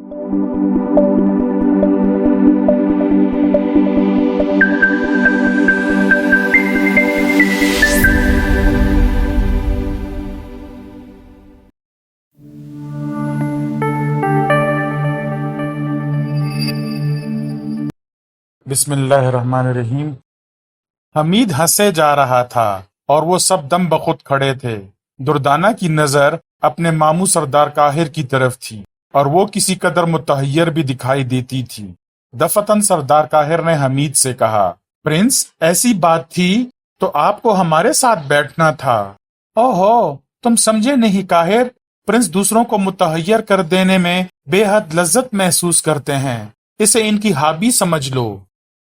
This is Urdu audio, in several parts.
بسم اللہ الرحمن الرحیم۔ حمید ہنسے جا رہا تھا اور وہ سب دم بخود کھڑے تھے۔ دردانہ کی نظر اپنے ماموں سردار قاہر کی طرف تھی اور وہ کسی قدر متحیر بھی دکھائی دیتی تھی۔ دفتن سردار قاہر نے حمید سے کہا، پرنس، ایسی بات تھی تو آپ کو ہمارے ساتھ بیٹھنا تھا۔ اوہو، تم سمجھے نہیں قاہر، پرنس دوسروں کو متحیر کر دینے میں بے حد لذت محسوس کرتے ہیں، اسے ان کی ہابی سمجھ لو۔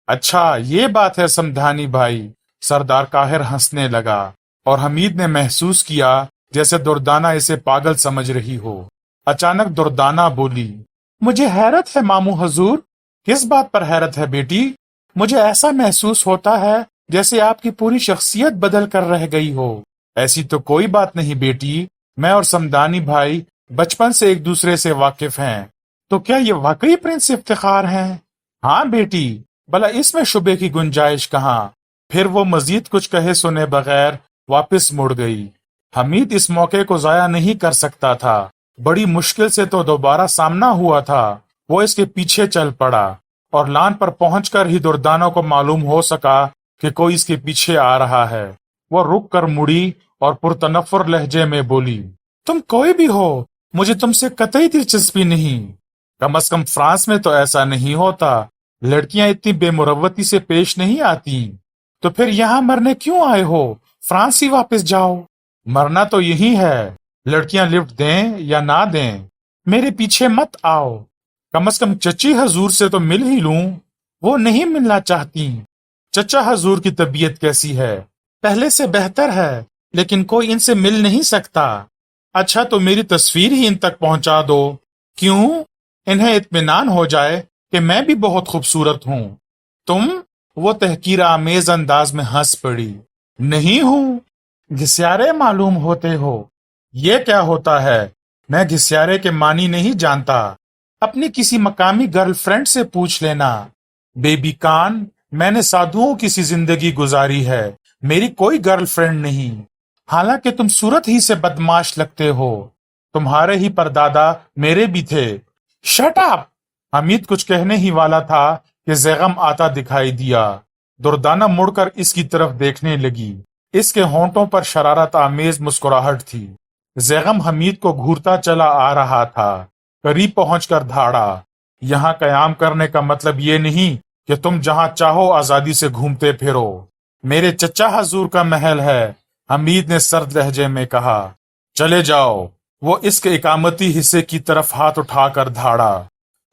اچھا یہ بات ہے سمدھانی بھائی، سردار قاہر ہنسنے لگا اور حمید نے محسوس کیا جیسے دردانہ اسے پاگل سمجھ رہی ہو۔ اچانک دردانہ بولی، مجھے حیرت ہے ماموں حضور۔ کس بات پر حیرت ہے بیٹی؟ مجھے ایسا محسوس ہوتا ہے جیسے آپ کی پوری شخصیت بدل کر رہ گئی ہو۔ ایسی تو کوئی بات نہیں بیٹی، میں اور سمدھانی بھائی بچپن سے ایک دوسرے سے واقف ہیں۔ تو کیا یہ واقعی پرنس افتخار ہیں؟ ہاں بیٹی، بھلا اس میں شبے کی گنجائش کہاں؟ پھر وہ مزید کچھ کہے سنے بغیر واپس مڑ گئی۔ حمید اس موقع کو ضائع نہیں کر سکتا تھا، بڑی مشکل سے تو دوبارہ سامنا ہوا تھا۔ وہ اس کے پیچھے چل پڑا اور لان پر پہنچ کر ہی دردانہ کو معلوم ہو سکا کہ کوئی اس کے پیچھے آ رہا ہے۔ وہ رک کر مڑی اور پرتنفر لہجے میں بولی، تم کوئی بھی ہو، مجھے تم سے قطعی دلچسپی نہیں۔ کم از کم فرانس میں تو ایسا نہیں ہوتا، لڑکیاں اتنی بے مروتی سے پیش نہیں آتی۔ تو پھر یہاں مرنے کیوں آئے ہو؟ فرانس ہی واپس جاؤ۔ مرنا تو یہی ہے، لڑکیاں لفٹ دیں یا نہ دیں، میرے پیچھے مت آؤ۔ کم از کم چچی حضور سے تو مل ہی لوں۔ وہ نہیں ملنا چاہتی۔ چچا حضور کی طبیعت کیسی ہے؟ پہلے سے بہتر ہے، لیکن کوئی ان سے مل نہیں سکتا۔ اچھا تو میری تصویر ہی ان تک پہنچا دو، کیوں؟ انہیں اطمینان ہو جائے کہ میں بھی بہت خوبصورت ہوں۔ تم؟ وہ تحقیر آمیز انداز میں ہنس پڑی، نہیں ہوں، گھسیارے معلوم ہوتے ہو۔ یہ کیا ہوتا ہے؟ میں گھسیارے کے معنی نہیں جانتا، اپنی کسی مقامی گرل فرینڈ سے پوچھ لینا۔ بیبی کان، میں نے سادھوؤں کی سی زندگی گزاری ہے، میری کوئی گرل فرینڈ نہیں۔ حالانکہ تم صورت ہی سے بدماش لگتے ہو، تمہارے ہی پردادا میرے بھی تھے۔ Shut up! حمید کچھ کہنے ہی والا تھا کہ زیغم آتا دکھائی دیا۔ دردانہ مڑ کر اس کی طرف دیکھنے لگی، اس کے ہونٹوں پر شرارت آمیز مسکراہٹ تھی۔ زیغم حمید کو گھورتا چلا آ رہا تھا، قریب پہنچ کر دھاڑا، یہاں قیام کرنے کا مطلب یہ نہیں کہ تم جہاں چاہو آزادی سے گھومتے پھرو۔ میرے چچا حضور کا محل ہے، حمید نے سرد لہجے میں کہا۔ چلے جاؤ، وہ اس کے اقامتی حصے کی طرف ہاتھ اٹھا کر دھاڑا۔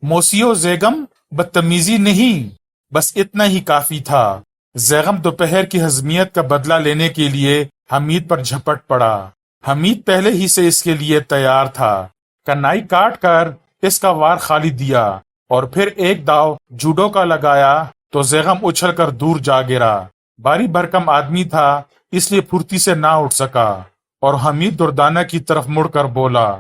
موسیو زیغم، بدتمیزی نہیں، بس اتنا ہی کافی تھا۔ زیغم دوپہر کی ہضمیت کا بدلہ لینے کے لیے حمید پر جھپٹ پڑا۔ حمید پہلے ہی سے اس کے لیے تیار تھا، کنائی کاٹ کر اس کا وار خالی دیا اور پھر ایک داؤ جوڈو کا لگایا تو زیغم اچھل کر دور جا گرا۔ باری بھرکم آدمی تھا، اس لیے پھرتی سے نہ اٹھ سکا اور حمید دردانہ کی طرف مڑ کر بولا،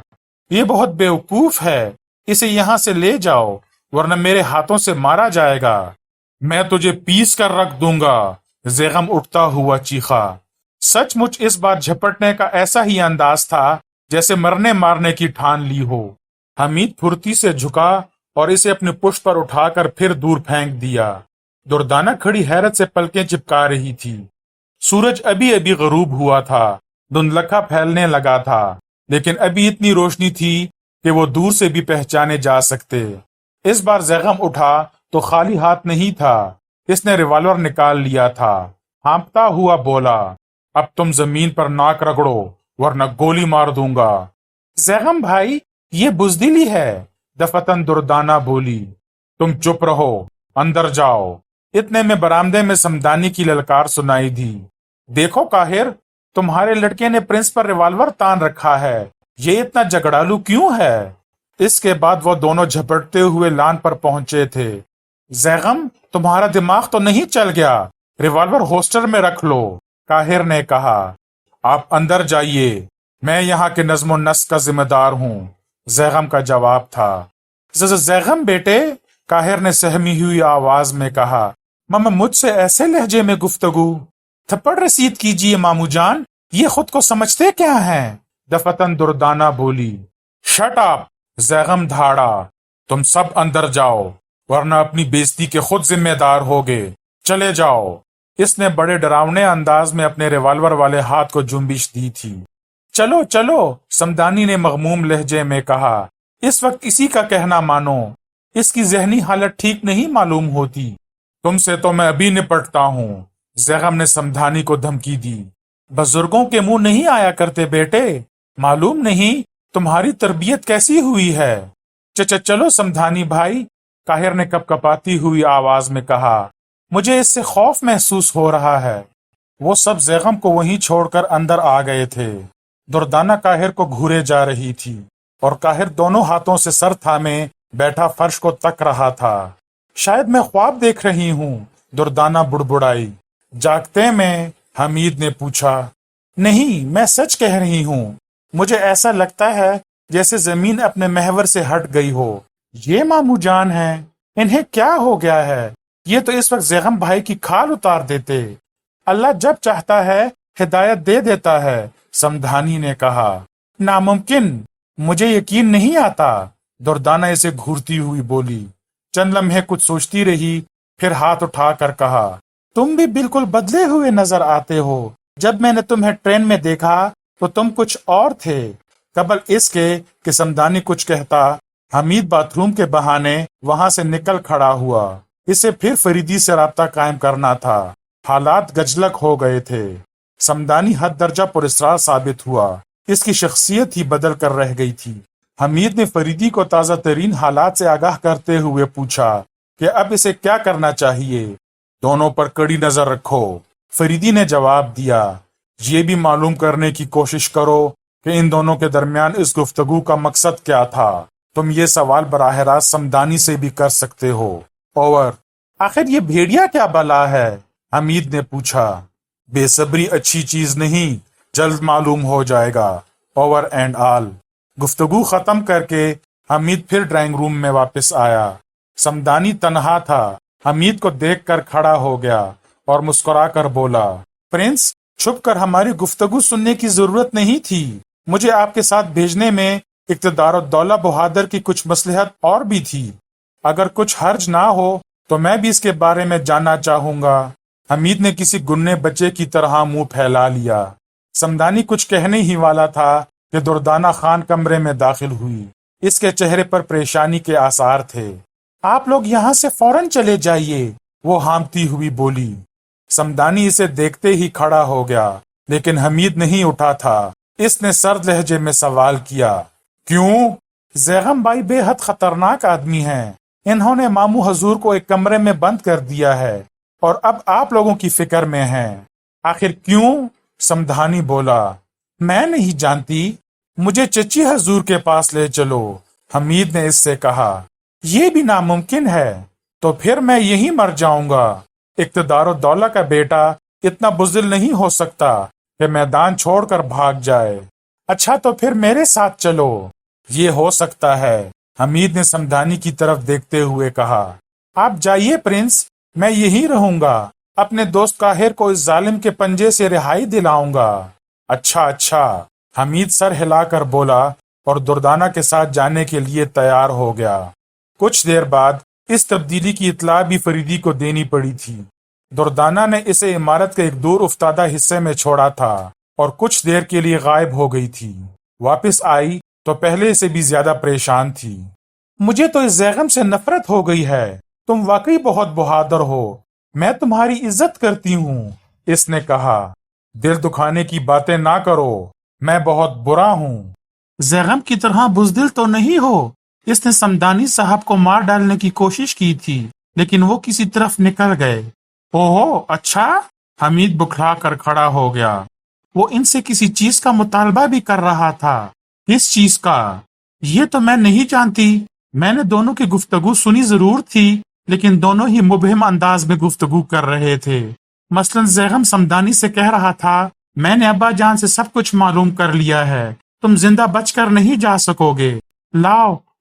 یہ بہت بیوقوف ہے، اسے یہاں سے لے جاؤ ورنہ میرے ہاتھوں سے مارا جائے گا۔ میں تجھے پیس کر رکھ دوں گا، زیغم اٹھتا ہوا چیخا۔ سچ مچ اس بار جھپٹنے کا ایسا ہی انداز تھا جیسے مرنے مارنے کی ٹھان لی ہو۔ حمید پھرتی سے جھکا اور اسے اپنے پشت پر اٹھا کر پھر دور پھینک دیا۔ دردانہ کھڑی حیرت سے پلکیں چپکا رہی تھی۔ سورج ابھی ابھی غروب ہوا تھا، دھندلکھا پھیلنے لگا تھا، لیکن ابھی اتنی روشنی تھی کہ وہ دور سے بھی پہچانے جا سکتے۔ اس بار زیغم اٹھا تو خالی ہاتھ نہیں تھا، اس نے ریوالور نکال لیا تھا۔ ہانپتا ہوا بولا، اب تم زمین پر ناک رگڑو ورنہ گولی مار دوں گا۔ زیغم بھائی، یہ بزدلی ہے، دفتن دردانہ بولی۔ تم چپ رہو، اندر جاؤ۔ اتنے میں برآمدے میں سمدانی کی للکار سنائی دی، دیکھو قاہر، تمہارے لڑکے نے پرنس پر ریوالور تان رکھا ہے، یہ اتنا جھگڑالو کیوں ہے؟ اس کے بعد وہ دونوں جھپٹتے ہوئے لان پر پہنچے تھے۔ زیغم، تمہارا دماغ تو نہیں چل گیا؟ ریوالور ہوسٹر میں رکھ لو، قاہر نے کہا۔ آپ اندر جائیے، میں یہاں کے نظم و نسق کا ذمہ دار ہوں، زیغم کا جواب تھا۔ زیغم بیٹے، کاہر نے سہمی ہوئی آواز میں کہا، ماما مجھ سے ایسے لہجے میں گفتگو؟ تھپڑ رسید کیجیے مامو جان، یہ خود کو سمجھتے کیا ہیں؟ دفتن دردانہ بولی۔ شٹ اپ، زیغم دھاڑا، تم سب اندر جاؤ ورنہ اپنی بےزتی کے خود ذمہ دار ہوگے، چلے جاؤ۔ اس نے بڑے ڈراونے انداز میں اپنے ریوالور والے ہاتھ کو جنبش دی تھی۔ چلو چلو، سمدانی نے مغموم لہجے میں کہا، اس وقت اسی کا کہنا مانو، اس کی ذہنی حالت ٹھیک نہیں معلوم ہوتی۔ تم سے تو میں ابھی نپٹتا ہوں، زیغم نے سمدھانی کو دھمکی دی۔ بزرگوں کے منہ نہیں آیا کرتے بیٹے، معلوم نہیں تمہاری تربیت کیسی ہوئی ہے۔ چلو سمدھانی بھائی، کاہر نے کپ کپاتی ہوئی آواز میں کہا، مجھے اس سے خوف محسوس ہو رہا ہے۔ وہ سب زیغم کو وہیں چھوڑ کر اندر آ گئے تھے۔ دردانہ کاہر کو گھورے جا رہی تھی اور کاہر دونوں ہاتھوں سے سر تھامے بیٹھا فرش کو تک رہا تھا۔ شاید میں خواب دیکھ رہی ہوں، دردانہ بڑبڑائی۔ جاگتے میں؟ حمید نے پوچھا۔ نہیں، میں سچ کہہ رہی ہوں، مجھے ایسا لگتا ہے جیسے زمین اپنے محور سے ہٹ گئی ہو۔ یہ مامو جان ہیں، انہیں کیا ہو گیا ہے؟ یہ تو اس وقت زیغم بھائی کی کھال اتار دیتے۔ اللہ جب چاہتا ہے ہدایت دے دیتا ہے، سمدھانی نے کہا۔ ناممکن، مجھے یقین نہیں آتا، دردانہ اسے گھورتی ہوئی بولی۔ چند لمحے کچھ سوچتی رہی، پھر ہاتھ اٹھا کر کہا، تم بھی بالکل بدلے ہوئے نظر آتے ہو۔ جب میں نے تمہیں ٹرین میں دیکھا تو تم کچھ اور تھے۔ قبل اس کے کہ سمدانی کچھ کہتا، حمید باتھ روم کے بہانے وہاں سے نکل کھڑا ہوا۔ اسے پھر فریدی سے رابطہ قائم کرنا تھا۔ حالات گجلک ہو گئے تھے۔ سمدانی حد درجہ پراسرار ثابت ہوا، اس کی شخصیت ہی بدل کر رہ گئی تھی۔ حمید نے فریدی کو تازہ ترین حالات سے آگاہ کرتے ہوئے پوچھا کہ اب اسے کیا کرنا چاہیے۔ دونوں پر کڑی نظر رکھو، فریدی نے جواب دیا۔ یہ بھی معلوم کرنے کی کوشش کرو کہ ان دونوں کے درمیان اس گفتگو کا مقصد کیا تھا۔ تم یہ سوال براہ راست سمدانی سے بھی کر سکتے ہو۔ اوور۔ آخر یہ بھیڑیا کیا بلا ہے؟ حمید نے پوچھا۔ بے صبری اچھی چیز نہیں، جلد معلوم ہو جائے گا۔ Over and all. گفتگو ختم کر کے حمید پھر ڈرائنگ روم میں واپس آیا۔ سمدانی تنہا تھا۔ حمید کو دیکھ کر کھڑا ہو گیا اور مسکرا کر بولا، پرنس، چھپ کر ہماری گفتگو سننے کی ضرورت نہیں تھی۔ مجھے آپ کے ساتھ بھیجنے میں اقتدار الدولہ بہادر کی کچھ مصلحت اور بھی تھی۔ اگر کچھ حرج نہ ہو تو میں بھی اس کے بارے میں جاننا چاہوں گا۔ حمید نے کسی گنے بچے کی طرح منہ پھیلا لیا۔ سمدانی کچھ کہنے ہی والا تھا کہ دردانہ خان کمرے میں داخل ہوئی۔ اس کے چہرے پر پریشانی کے آثار تھے۔ آپ لوگ یہاں سے فوراً چلے جائیے، وہ ہانپتی ہوئی بولی۔ سمدانی اسے دیکھتے ہی کھڑا ہو گیا، لیکن حمید نہیں اٹھا تھا۔ اس نے سرد لہجے میں سوال کیا، کیوں؟ زیغم بھائی بے حد خطرناک آدمی ہیں۔ انہوں نے مامو حضور کو ایک کمرے میں بند کر دیا ہے اور اب آپ لوگوں کی فکر میں ہیں۔ آخر کیوں؟ سمدھانی بولا۔ میں نہیں جانتی، مجھے چچی حضور کے پاس لے چلو، حمید نے اس سے کہا۔ یہ بھی ناممکن ہے، تو پھر میں یہیں مر جاؤں گا۔ اقتدار و دولہ کا بیٹا اتنا بزدل نہیں ہو سکتا کہ میدان چھوڑ کر بھاگ جائے۔ اچھا تو پھر میرے ساتھ چلو۔ یہ ہو سکتا ہے، حمید نے سمدھانی کی طرف دیکھتے ہوئے کہا۔ آپ جائیے پرنس، میں یہی رہوں گا، اپنے دوست کاہر کو اس ظالم کے پنجے سے رہائی دلاؤں گا۔ اچھا اچھا، حمید سر ہلا کر بولا اور دردانہ کے ساتھ جانے کے لیے تیار ہو گیا۔ کچھ دیر بعد اس تبدیلی کی اطلاع بھی فریدی کو دینی پڑی تھی۔ دردانہ نے اسے عمارت کے ایک دور افتادہ حصے میں چھوڑا تھا اور کچھ دیر کے لیے غائب ہو گئی تھی۔ واپس آئی تو پہلے سے بھی زیادہ پریشان تھی۔ مجھے تو اس زیغم سے نفرت ہو گئی ہے، تم واقعی بہت بہادر ہو، میں تمہاری عزت کرتی ہوں، اس نے کہا۔ دل دکھانے کی باتیں نہ کرو، میں بہت برا ہوں۔ زیغم کی طرح بزدل تو نہیں ہو۔ اس نے سمدانی صاحب کو مار ڈالنے کی کوشش کی تھی، لیکن وہ کسی طرف نکل گئے۔ اوہو اچھا، حمید بکھلا کر کھڑا ہو گیا۔ وہ ان سے کسی چیز کا مطالبہ بھی کر رہا تھا۔ کس چیز کا؟ یہ تو میں نہیں جانتی۔ میں نے دونوں کی گفتگو سنی ضرور تھی، لیکن دونوں ہی مبہم انداز میں گفتگو کر رہے تھے۔ مثلاً زیغم سمدانی سے کہہ رہا تھا، میں نے ابا جان سے سب کچھ معلوم کر لیا ہے، تم زندہ بچ کر نہیں جا سکو گے، لاؤ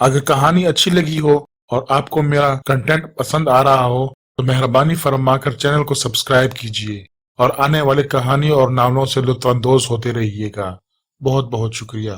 اگر کہانی اچھی لگی ہو اور آپ کو میرا کنٹینٹ پسند آ رہا ہو تو مہربانی فرما کر چینل کو سبسکرائب کیجیے اور آنے والے کہانی اور ناولوں سے لطف اندوز ہوتے رہیے گا۔ بہت بہت شکریہ۔